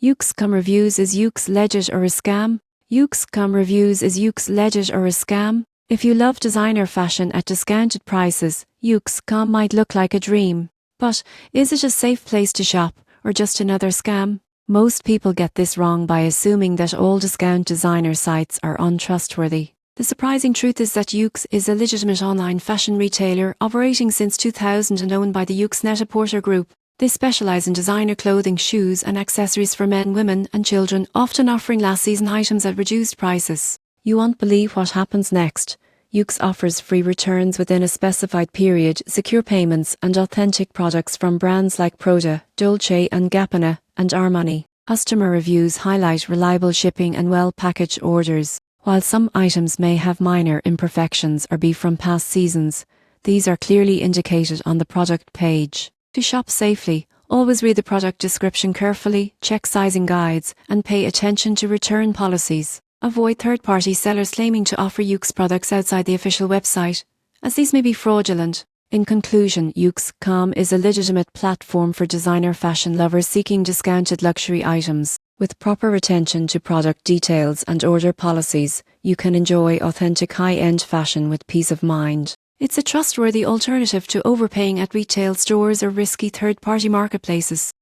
Yooxcom reviews, is Yoox legit or a scam? Yooxcom reviews, is Yoox legit or a scam? If you love designer fashion at discounted prices, Yooxcom might look like a dream. But is it a safe place to shop, or just another scam? Most people get this wrong by assuming that all discount designer sites are untrustworthy. The surprising truth is that Yoox is a legitimate online fashion retailer operating since 2000 and owned by the Yoox Net-a-Porter Group. They specialise in designer clothing, shoes and accessories for men, women and children, often offering last season items at reduced prices. You won't believe what happens next. Yoox offers free returns within a specified period, secure payments and authentic products from brands like Prada, Dolce & Gabbana and Armani. Customer reviews highlight reliable shipping and well-packaged orders. While some items may have minor imperfections or be from past seasons, these are clearly indicated on the product page. To shop safely, always read the product description carefully, check sizing guides, and pay attention to return policies. Avoid third-party sellers claiming to offer Yoox products outside the official website, as these may be fraudulent. In conclusion, Yooxcom is a legitimate platform for designer fashion lovers seeking discounted luxury items. With proper attention to product details and order policies, you can enjoy authentic high-end fashion with peace of mind. It's a trustworthy alternative to overpaying at retail stores or risky third-party marketplaces.